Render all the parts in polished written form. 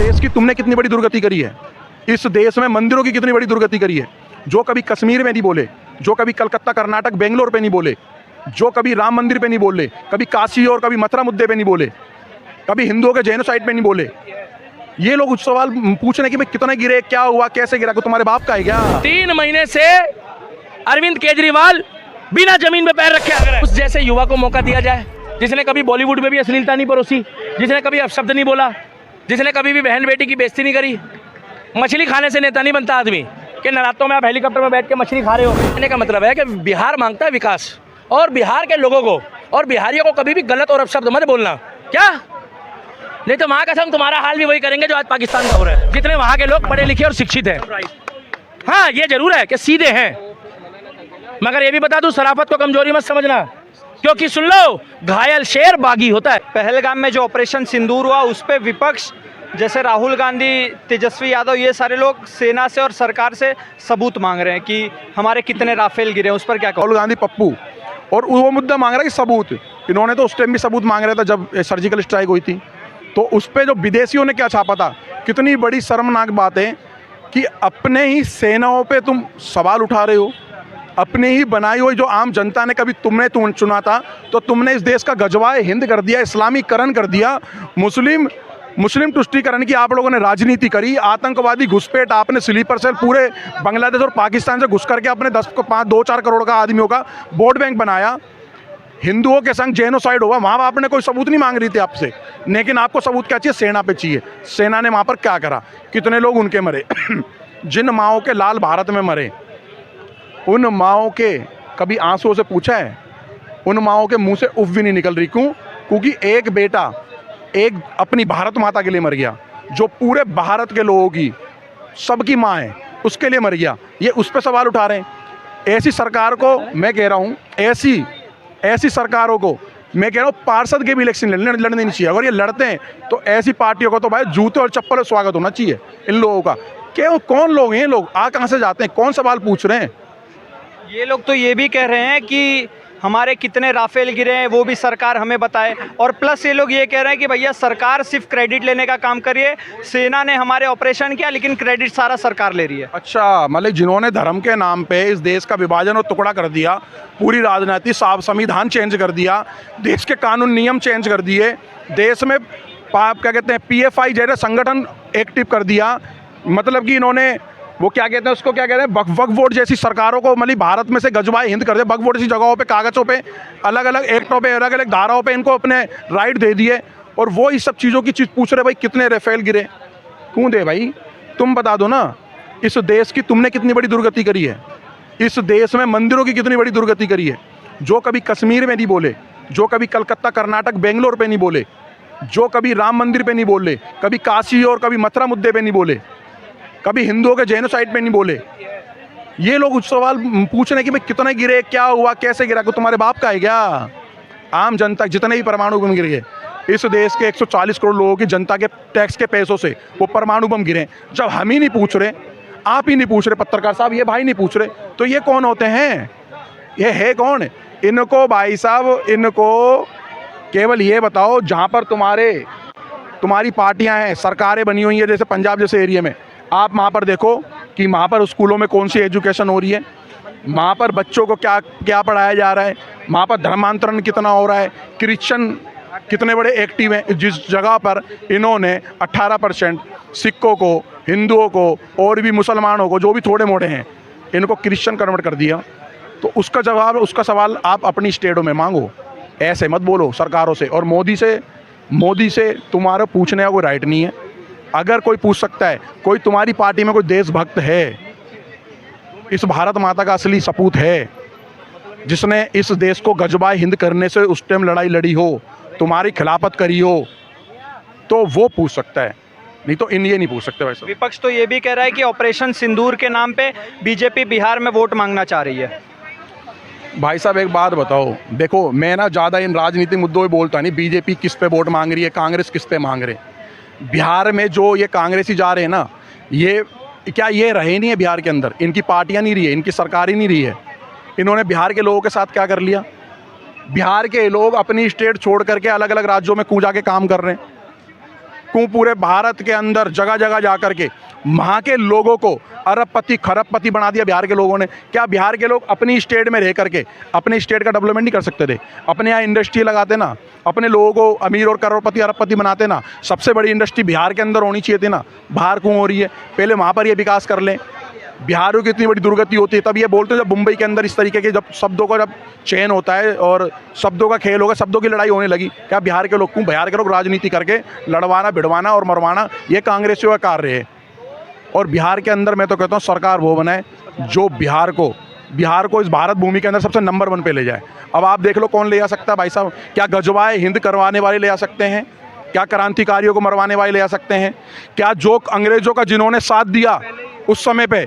देश की तुमने कितनी बड़ी दुर्गति करी है। इस देश में मंदिरों की कितनी बड़ी दुर्गति करी है। जो कभी कश्मीर में नहीं बोले, जो कभी कलकत्ता कर्नाटक बेंगलोर पे नहीं बोले, जो कभी राम मंदिर पे नहीं बोले, कभी काशी और कभी मथुरा मुद्दे पे नहीं बोले, कभी हिंदुओं के जेनोसाइड पे नहीं बोले, ये लोग सवाल पूछ रहे कि भाई कितने गिरे, क्या हुआ, कैसे गिरा, को तुम्हारे बाप का है क्या। 3 महीने से अरविंद केजरीवाल बिना जमीन पे पैर रखे आ रहे हैं। उस जैसे युवा को मौका दिया जाए जिसने कभी बॉलीवुड में भी अश्लीलता नहीं परोसी, जिसने कभी अपशब्द नहीं बोला, जिसने कभी भी बहन बेटी की बेइज्जती नहीं करी। मछली खाने से नेता नहीं बनता आदमी कि नरातों में आप हेलीकॉप्टर में बैठ के मछली खा रहे हो। कहने का मतलब है कि बिहार मांगता है विकास, और बिहार के लोगों को और बिहारियों को कभी भी गलत और अपशब्द मत बोलना, क्या नहीं तो वहाँ का हम तुम्हारा हाल भी वही करेंगे जो आज पाकिस्तान का हो रहा है। जितने वहाँ के लोग पढ़े लिखे और शिक्षित हैं, हाँ ये जरूर है कि सीधे हैं, मगर ये भी बता दूं शराफत को कमजोरी मत समझना, क्योंकि सुन लो घायल शेर बागी होता है। पहलगाम में जो ऑपरेशन सिंदूर हुआ उस पर विपक्ष जैसे राहुल गांधी, तेजस्वी यादव, ये सारे लोग सेना से और सरकार से सबूत मांग रहे हैं कि हमारे कितने राफेल गिरे हैं। उस पर क्या कहो? राहुल गांधी पप्पू और वो मुद्दा मांग रहा है कि सबूत, इन्होंने तो उस टाइम भी सबूत मांग रहा था जब सर्जिकल स्ट्राइक हुई थी, तो उस पर जो विदेशियों ने क्या छापा था। कितनी बड़ी शर्मनाक बात है कि अपने ही सेनाओं पे तुम सवाल उठा रहे हो, अपने ही बनाई हुई जो आम जनता ने कभी तुमने चुना था, तो तुमने इस देश का गजवाए हिंद कर दिया, इस्लामीकरण कर दिया, मुस्लिम तुष्टीकरण की आप लोगों ने राजनीति करी, आतंकवादी घुसपैठ आपने स्लीपर सेल पूरे बांग्लादेश और पाकिस्तान से घुस करके अपने 2-4 करोड़ का आदमियों का वोट बैंक बनाया। हिंदुओं के संग जेनोसाइड हुआ, वहाँ आपने कोई सबूत नहीं मांग रही थी आपसे, लेकिन आपको सबूत क्या चाहिए? सेना पे चाहिए। सेना ने वहाँ पर क्या करा, कितने लोग उनके मरे जिन माओं के लाल भारत में मरे, उन माओं के कभी आंसुओं से पूछा है? उन माओं के मुंह से उफ भी नहीं निकल रही। क्यों? क्योंकि एक बेटा एक अपनी भारत माता के लिए मर गया, जो पूरे भारत के लोगों की सबकी माँ है, उसके लिए मर गया। ये उस पर सवाल उठा रहे हैं। ऐसी सरकार को मैं कह रहा हूँ, ऐसी सरकारों को मैं कह रहा हूँ पार्षद के भी इलेक्शन लड़ने नहीं चाहिए। अगर ये लड़ते हैं तो ऐसी पार्टियों को तो भाई जूते और चप्पल में स्वागत होना चाहिए इन लोगों का। क्यों? कौन लोग हैं ये लोग? आ कहाँ से जाते हैं? कौन सवाल पूछ रहे हैं? ये लोग तो ये भी कह रहे हैं कि हमारे कितने राफेल गिरे हैं वो भी सरकार हमें बताए, और प्लस ये लोग ये कह रहे हैं कि भैया सरकार सिर्फ क्रेडिट लेने का काम करिए, सेना ने हमारे ऑपरेशन किया लेकिन क्रेडिट सारा सरकार ले रही है। अच्छा, मतलब जिन्होंने धर्म के नाम पे इस देश का विभाजन और टुकड़ा कर दिया, पूरी राजनीति, संविधान चेंज कर दिया, देश के कानून नियम चेंज कर दिए, देश में क्या कहते हैं PFI जैसे संगठन एक्टिव कर दिया, मतलब कि इन्होंने वो क्या कहते हैं उसको, क्या कहते हैं वक्फ बोर्ड जैसी सरकारों को, मतलब भारत में से गजवाए हिंद कर दिया। वक्फ बोर्ड जैसी जगहों पे, कागज़ों पे, अलग अलग एक्टों पे, अलग अलग धाराओं पे इनको अपने राइट दे दिए, और वो इस सब चीज़ों की चीज़ पूछ रहे भाई कितने राफेल गिरे। क्यों दे भाई? तुम बता दो ना, इस देश की तुमने कितनी बड़ी दुर्गति करी है। इस देश में मंदिरों की कितनी बड़ी दुर्गति करी है। जो कभी कश्मीर में नहीं बोले, जो कभी कलकत्ता कर्नाटक बेंगलोर पे नहीं बोले, जो कभी राम मंदिर पे नहीं बोले, कभी काशी और कभी मथुरा मुद्दे पे नहीं बोले, कभी हिंदुओं के जेनोसाइड पे नहीं बोले, ये लोग सवाल पूछ रहे हैं कि भाई कितने गिरे, क्या हुआ, कैसे गिरा, को तुम्हारे बाप का है क्या। आम जनता जितने भी परमाणु बम गिर गए, इस देश के 140 करोड़ लोगों की जनता के टैक्स के पैसों से वो परमाणु बम गिरे। जब हम ही नहीं पूछ रहे, आप ही नहीं पूछ रहे, पत्रकार साहब ये भाई नहीं पूछ रहे, तो ये कौन होते हैं? ये है कौन? इनको भाई साहब, इनको केवल ये बताओ, जहाँ पर तुम्हारी पार्टियाँ हैं, सरकारें बनी हुई हैं, जैसे पंजाब जैसे एरिया में, आप वहाँ पर देखो कि वहाँ पर स्कूलों में कौन सी एजुकेशन हो रही है, वहाँ पर बच्चों को क्या क्या पढ़ाया जा रहा है, वहाँ पर धर्मांतरण कितना हो रहा है, क्रिश्चियन कितने बड़े एक्टिव हैं। जिस जगह पर इन्होंने 18% सिखों को, हिंदुओं को और भी मुसलमानों को, जो भी थोड़े मोड़े हैं, इनको क्रिश्चियन कन्वर्ट कर दिया, तो उसका जवाब, उसका सवाल आप अपनी स्टेटों में मांगो, ऐसे मत बोलो सरकारों से। और मोदी से तुम्हारा पूछने का कोई राइट नहीं है। अगर कोई पूछ सकता है, कोई तुम्हारी पार्टी में कोई देशभक्त है, इस भारत माता का असली सपूत है, जिसने इस देश को गजबाए हिंद करने से उस टाइम लड़ाई लड़ी हो, तुम्हारी खिलाफत करी हो, तो वो पूछ सकता है, नहीं तो ये नहीं पूछ सकते। वैसे विपक्ष तो ये भी कह रहा है कि ऑपरेशन सिंदूर के नाम पे बीजेपी बिहार में वोट मांगना चाह रही है। भाई साहब एक बात बताओ, देखो मैं ना ज़्यादा इन राजनीतिक मुद्दों पे बोलता नहीं, बीजेपी किस पे वोट मांग रही है, कांग्रेस किस पे मांग रहे। बिहार में जो ये कांग्रेसी जा रहे हैं ना, ये क्या ये रहे नहीं है बिहार के अंदर, इनकी पार्टियां नहीं रही है, इनकी सरकार ही नहीं रही है। इन्होंने बिहार के लोगों के साथ क्या कर लिया? बिहार के लोग अपनी स्टेट छोड़ करके अलग अलग राज्यों में कूद जाके काम कर रहे हैं। क्यों पूरे भारत के अंदर जगह जगह जा कर के वहाँ के लोगों को अरबपति खरबपति बना दिया बिहार के लोगों ने। क्या बिहार के लोग अपनी स्टेट में रह करके अपने स्टेट का डेवलपमेंट नहीं कर सकते थे? अपने यहाँ इंडस्ट्री लगाते ना, अपने लोगों को अमीर और करोड़पति अरबपति बनाते ना। सबसे बड़ी इंडस्ट्री बिहार के अंदर होनी चाहिए थी ना, बाहर क्यों हो रही है? पहले वहाँ पर ये विकास कर लें। बिहार की इतनी बड़ी दुर्गति होती है तब ये बोलते हैं जब मुंबई के अंदर इस तरीके के जब शब्दों का जब चयन होता है और शब्दों का खेल होगा, शब्दों की लड़ाई होने लगी। क्या बिहार के लोग क्यों? बिहार के लोग राजनीति करके लड़वाना भिड़वाना और मरवाना ये कांग्रेसियों का कार्य है। और बिहार के अंदर मैं तो कहता हूँ सरकार वो बनाए जो बिहार को इस भारत भूमि के अंदर सबसे नंबर 1 पे ले जाए। अब आप देख लो कौन ले आ सकता है भाई साहब? क्या गजवाए हिंद करवाने वाले ले आ सकते हैं? क्या क्रांतिकारियों को मरवाने वाले ले आ सकते हैं? क्या जो अंग्रेजों का जिन्होंने साथ दिया उस समय पे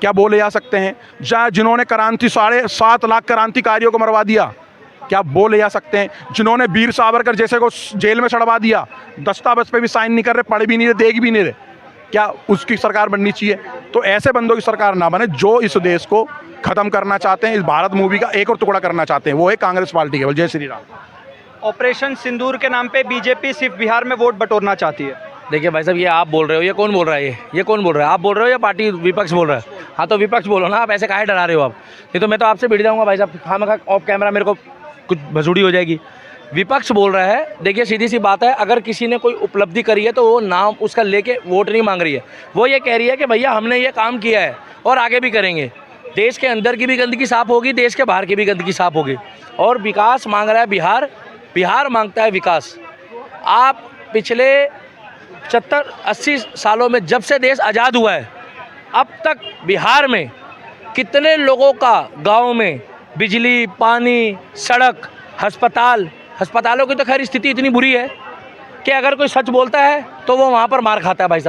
क्या वो ले आ सकते हैं? जिन्होंने 7.5 लाख क्रांतिकारियों को मरवा दिया क्या वो ले आ सकते हैं? जिन्होंने वीर सावरकर जैसे को जेल में चढ़वा दिया, दस्तावेज पे भी साइन नहीं कर रहे, पढ़ भी नहीं रहे, देख भी नहीं रहे, क्या उसकी सरकार बननी चाहिए? तो ऐसे बंदों की सरकार ना बने जो इस देश को खत्म करना चाहते हैं, इस भारत मूवी का एक और टुकड़ा करना चाहते हैं। वो है कांग्रेस पार्टी केवल। जय श्री राम। ऑपरेशन सिंदूर के नाम पे बीजेपी सिर्फ बिहार में वोट बटोरना चाहती है। देखिए भाई साहब, ये आप बोल रहे हो, ये कौन बोल रहा है? ये कौन बोल रहा है? आप बोल रहे हो या पार्टी विपक्ष बोल रहा है? हाँ तो विपक्ष बोलो ना, आप ऐसे काहे डरा रहे हो आप? नहीं तो मैं तो आपसे भिड़ जाऊंगा भाई साहब। हाँ मैं ऑफ कैमरा मेरे को कुछ भसुड़ी हो जाएगी। विपक्ष बोल रहा है, देखिए सीधी सी बात है, अगर किसी ने कोई उपलब्धि करी है तो वो नाम उसका लेके वोट नहीं मांग रही है। वो ये कह रही है कि भैया हमने ये काम किया है और आगे भी करेंगे। देश के अंदर की भी गंदगी साफ होगी, देश के बाहर की भी गंदगी साफ होगी। और विकास मांग रहा है बिहार, बिहार मांगता है विकास। आप पिछले 70-80 सालों में जब से देश आज़ाद हुआ है अब तक बिहार में कितने लोगों का गाँव में बिजली, पानी, सड़क, अस्पतालों की तो खैर स्थिति इतनी बुरी है कि अगर कोई सच बोलता है तो वो वहाँ पर मार खाता है भाई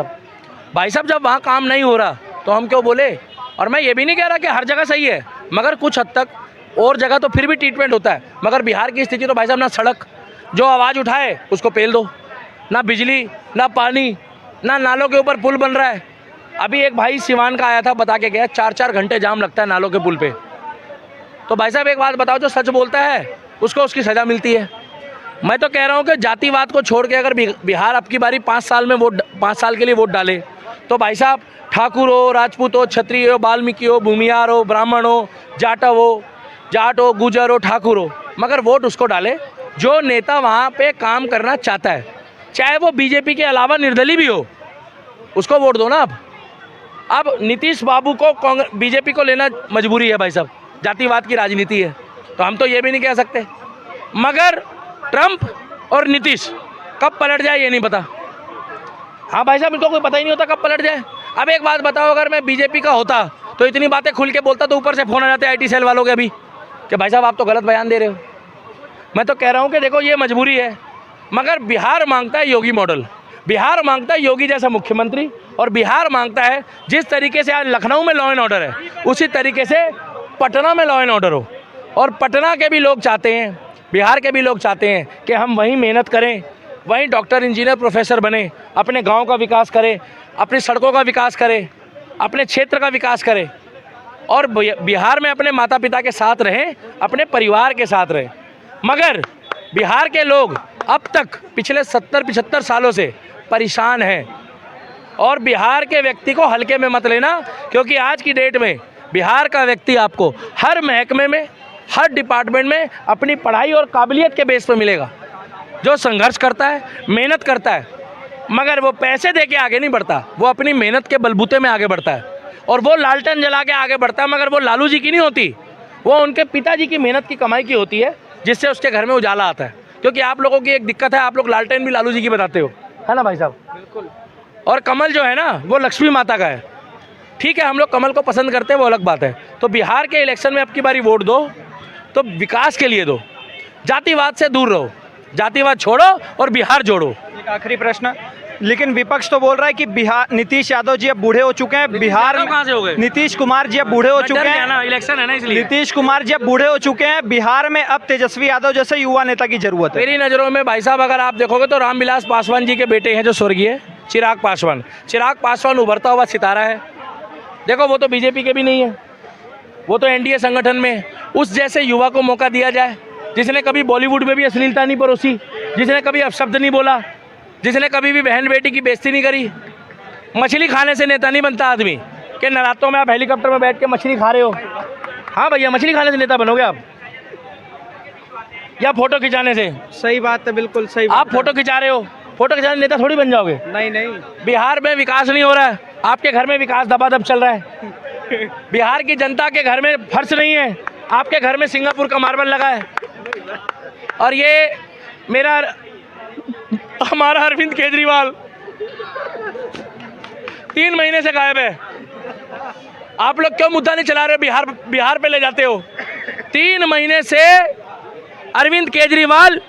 साहब। जब वहाँ काम नहीं हो रहा तो हम क्यों बोले? और मैं ये भी नहीं कह रहा कि हर जगह सही है, मगर कुछ हद तक और जगह तो फिर भी ट्रीटमेंट होता है। मगर बिहार की स्थिति तो भाई साहब, ना सड़क, जो आवाज़ उठाए उसको पेल दो, ना बिजली, ना पानी, ना नालों के ऊपर पुल बन रहा है। अभी एक भाई सिवान का आया था, बता के गया 4-4 घंटे जाम लगता है नालों के पुल पे। तो भाई साहब एक बात बताओ, जो सच बोलता है उसको उसकी सज़ा मिलती है। मैं तो कह रहा हूँ कि जातिवाद को छोड़ के अगर बिहार अब की बारी 5 साल के लिए वोट डाले तो भाई साहब ठाकुर हो, राजपूत हो, क्षत्रिय हो, वाल्मीकि हो, भूमिहार हो, ब्राह्मण हो, जाट हो, गुजर हो, ठाकुर हो, मगर वोट उसको डाले जो नेता वहाँ पे काम करना चाहता है, चाहे वो बीजेपी के अलावा निर्दलीय भी हो, उसको वोट दो ना। अब नीतीश बाबू को बीजेपी को लेना मजबूरी है भाई साहब, जातिवाद की राजनीति है, तो हम तो ये भी नहीं कह सकते। मगर ट्रंप और नीतीश कब पलट जाए ये नहीं पता। हाँ भाई साहब, इनको कोई पता ही नहीं होता कब पलट जाए। अब एक बात बताओ, अगर मैं बीजेपी का होता तो इतनी बातें खुल के बोलता तो ऊपर से फ़ोन आ जाते आईटी सेल वालों के अभी कि भाई साहब आप तो गलत बयान दे रहे हो। मैं तो कह रहा हूँ कि देखो ये मजबूरी है, मगर बिहार मांगता है योगी मॉडल, बिहार मांगता है योगी जैसा मुख्यमंत्री, और बिहार मांगता है जिस तरीके से आज लखनऊ में लॉ एंड ऑर्डर है उसी तरीके से पटना में लॉ एंड ऑर्डर हो। और पटना के भी लोग चाहते हैं, बिहार के भी लोग चाहते हैं कि हम वहीं मेहनत करें, वहीं डॉक्टर, इंजीनियर, प्रोफेसर बने, अपने गांव का विकास करें, अपनी सड़कों का विकास करें, अपने क्षेत्र का विकास करें और बिहार में अपने माता पिता के साथ रहें, अपने परिवार के साथ रहें। मगर बिहार के लोग अब तक पिछले 70-75 सालों से परेशान हैं। और बिहार के व्यक्ति को हल्के में मत लेना, क्योंकि आज की डेट में बिहार का व्यक्ति आपको हर महकमे में, हर डिपार्टमेंट में अपनी पढ़ाई और काबिलियत के बेस पर मिलेगा, जो संघर्ष करता है, मेहनत करता है, मगर वो पैसे दे के आगे नहीं बढ़ता, वो अपनी मेहनत के बलबूते में आगे बढ़ता है। और वो लालटेन जला के आगे बढ़ता है, मगर वो लालू जी की नहीं होती, वो उनके पिताजी की मेहनत की कमाई की होती है, जिससे उसके घर में उजाला आता है। क्योंकि आप लोगों की एक दिक्कत है, आप लोग लालटेन भी लालू जी की बताते हो, है ना भाई साहब? बिल्कुल। और कमल जो है ना वो लक्ष्मी माता का है। ठीक है, हम लोग कमल को पसंद करते हैं, वो अलग बात है। तो बिहार के इलेक्शन में अब की बारी वोट दो तो विकास के लिए दो, जातिवाद से दूर रहो, जातिवाद छोड़ो और बिहार जोड़ो। एक आखिरी प्रश्न, लेकिन विपक्ष तो बोल रहा है कि बिहार नीतीश यादव जी अब बूढ़े हो चुके हैं, बिहार में कहाँ से हो गए? नीतीश कुमार जी अब बूढ़े हो चुके हैं ना, इलेक्शन है ना इसलिए। नीतीश कुमार जी अब बूढ़े हो चुके हैं, बिहार में अब तेजस्वी यादव जैसे युवा नेता की जरूरत है। मेरी नज़रों में भाई साहब अगर आप देखोगे तो रामविलास पासवान जी के बेटे हैं जो स्वर्गीय चिराग पासवान उभरता हुआ सितारा है। देखो वो तो बीजेपी के भी नहीं है, वो तो एनडीए संगठन में। उस जैसे युवा को मौका दिया जाए जिसने कभी बॉलीवुड में भी अश्लीलता नहीं परोसी, जिसने कभी अपशब्द नहीं बोला, जिसने कभी भी बहन बेटी की बेइज्जती नहीं करी। मछली खाने से नेता नहीं बनता आदमी, कि नरातों में आप हेलीकॉप्टर में बैठ के मछली खा रहे हो। हाँ भैया, मछली खाने से नेता बनोगे आप, या फोटो खिंचाने से? सही बात है, बिल्कुल सही बात आप फोटो खिंचा रहे हो, फोटो खिंचाने नेता थोड़ी बन जाओगे। नहीं नहीं, बिहार में विकास नहीं हो रहा है, आपके घर में विकास दबादब चल रहा है। बिहार की जनता के घर में फर्श नहीं है, आपके घर में सिंगापुर का मार्बल लगा है। और ये हमारा अरविंद केजरीवाल 3 महीने से गायब है। आप लोग क्यों मुद्दा नहीं चला रहे हो? बिहार पे ले जाते हो। 3 महीने से अरविंद केजरीवाल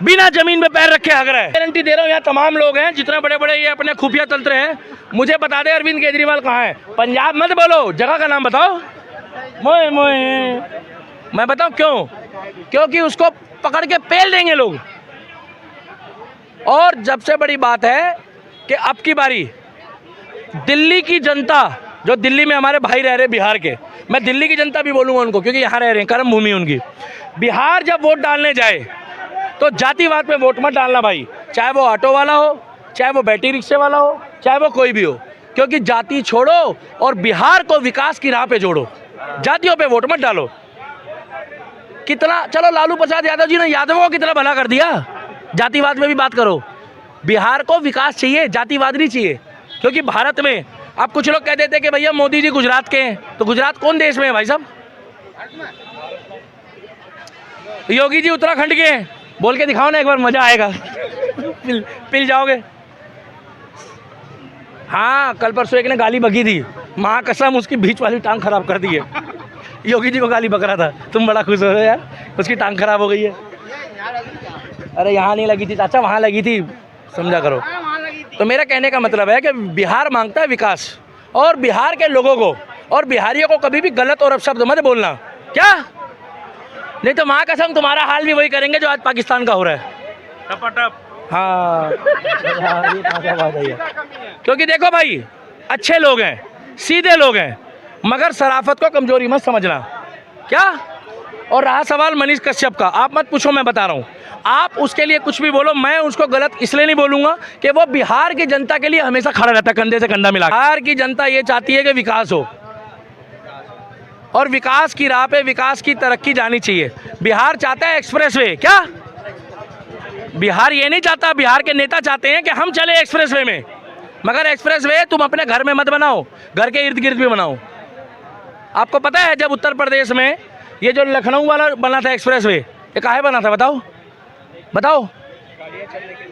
बिना जमीन पे पैर रखे हग रहा है। गारंटी दे रहा हूँ, यहाँ तमाम लोग हैं जितने बड़े बड़े ये अपने खुफिया तंत्र हैं, मुझे बता दे अरविंद केजरीवाल कहाँ है। पंजाब मत बोलो, जगह का नाम बताओ। मोए मोए मैं बताऊँ क्यों? क्योंकि उसको पकड़ के पेल देंगे लोग। और सबसे बड़ी बात है कि अब की बारी दिल्ली की जनता, जो दिल्ली में हमारे भाई रह रहे बिहार के, मैं दिल्ली की जनता भी बोलूँगा उनको, क्योंकि यहाँ रह रहे हैं, कर्म भूमि उनकी। बिहार जब वोट डालने जाए तो जातिवाद पे वोट मत डालना भाई, चाहे वो ऑटो वाला हो, चाहे वो बैटरी रिक्शे वाला हो, चाहे वो कोई भी हो, क्योंकि जाति छोड़ो और बिहार को विकास की राह पे जोड़ो। जातियों पे वोट मत डालो। कितना, चलो लालू प्रसाद यादव जी ने यादवों को कितना भला कर दिया, जातिवाद में भी बात करो। बिहार को विकास चाहिए, जातिवाद नहीं चाहिए। क्योंकि भारत में अब कुछ लोग कह देते हैं कि भैया मोदी जी गुजरात के हैं, तो गुजरात कौन देश में है भाई साहब? योगी जी उत्तराखंड के हैं, बोल के दिखाओ ना एक बार, मजा आएगा। पिल जाओगे। हाँ, कल परसों एक ने गाली बकी थी, माँ कसम उसकी बीच वाली टांग खराब कर दी है। योगी जी को गाली बक रहा था, तुम बड़ा खुश हो रहे हो यार, उसकी टांग खराब हो गई है। अरे यहाँ नहीं लगी थी चाचा, वहाँ लगी थी, समझा करो। तो मेरा कहने का मतलब है कि बिहार मांगता है विकास, और बिहार के लोगों को और बिहारियों को कभी भी गलत और अपशब्द मत बोलना, क्या? नहीं तो माँ कसम तुम्हारा हाल भी वही करेंगे जो आज पाकिस्तान का हो रहा है। हाँ, ये बात है। क्योंकि देखो भाई, अच्छे लोग हैं, सीधे लोग हैं, मगर शराफत को कमजोरी मत समझना, क्या? और रहा सवाल मनीष कश्यप का, आप मत पूछो, मैं बता रहा हूँ। आप उसके लिए कुछ भी बोलो, मैं उसको गलत इसलिए नहीं बोलूँगा कि वो बिहार की जनता के लिए हमेशा खड़ा रहता है, कंधे से कंधा मिला। बिहार की जनता ये चाहती है कि विकास हो, और विकास की राह पे विकास की तरक्की जानी चाहिए। बिहार चाहता है एक्सप्रेसवे, क्या? बिहार ये नहीं चाहता, बिहार के नेता चाहते हैं कि हम चले एक्सप्रेसवे में, मगर एक्सप्रेसवे तुम अपने घर में मत बनाओ, घर के इर्द गिर्द भी बनाओ। आपको पता है जब उत्तर प्रदेश में ये जो लखनऊ वाला बना था एक्सप्रेसवे, ये काहे बना था बताओ? बताओ।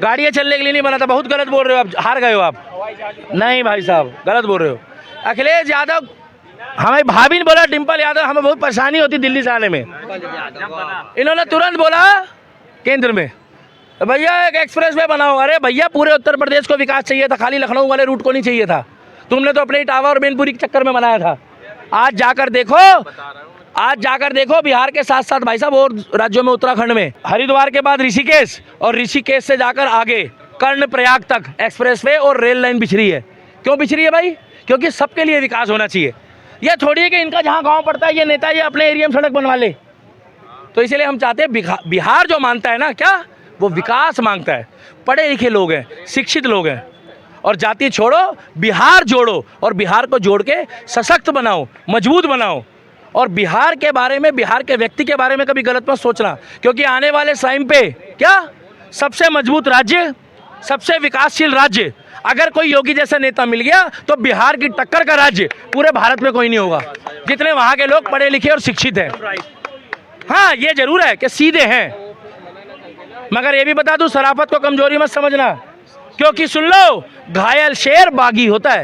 गाड़ियाँ चलने के लिए नहीं बना था। बहुत गलत बोल रहे हो आप, हार गए हो आप। नहीं भाई साहब, गलत बोल रहे हो। अखिलेश यादव, हमें भाभी ने बोला, डिम्पल यादव, हमें बहुत परेशानी होती दिल्ली से आने में, इन्होंने तुरंत बोला केंद्र में भैया एक एक्सप्रेस वे बनाओ। अरे भैया, पूरे उत्तर प्रदेश को विकास चाहिए था, खाली लखनऊ वाले रूट को नहीं चाहिए था। तुमने तो अपने इटावा और मैनपुरी के चक्कर में बनाया था। आज जाकर देखो बिहार के साथ साथ भाई साहब और राज्यों में, उत्तराखंड में हरिद्वार के बाद ऋषिकेश, और ऋषिकेश से जाकर आगे कर्णप्रयाग तक एक्सप्रेसवे और रेल लाइन बिछ रही है। क्यों बिछ रही है भाई? क्योंकि सबके लिए विकास होना चाहिए। यह थोड़ी है कि इनका जहाँ गांव पड़ता है ये नेता ये अपने एरिया में सड़क बनवा ले। तो इसलिए हम चाहते हैं बिहार जो मानता है ना, क्या वो विकास मांगता है। पढ़े लिखे लोग हैं, शिक्षित लोग हैं, और जाति छोड़ो, बिहार जोड़ो, और बिहार को जोड़ के सशक्त बनाओ, मजबूत बनाओ। और बिहार के बारे में, बिहार के व्यक्ति के बारे में कभी गलत मत सोचना, क्योंकि आने वाले टाइम पे क्या सबसे मजबूत राज्य, सबसे विकासशील राज्य अगर कोई योगी जैसा नेता मिल गया तो बिहार की टक्कर का राज्य पूरे भारत में कोई नहीं होगा, जितने वहाँ के लोग पढ़े लिखे और शिक्षित हैं। हाँ, ये जरूर है कि सीधे हैं, मगर ये भी बता दूं, शराफत को कमजोरी मत समझना, क्योंकि सुन लो, घायल शेर बागी होता है।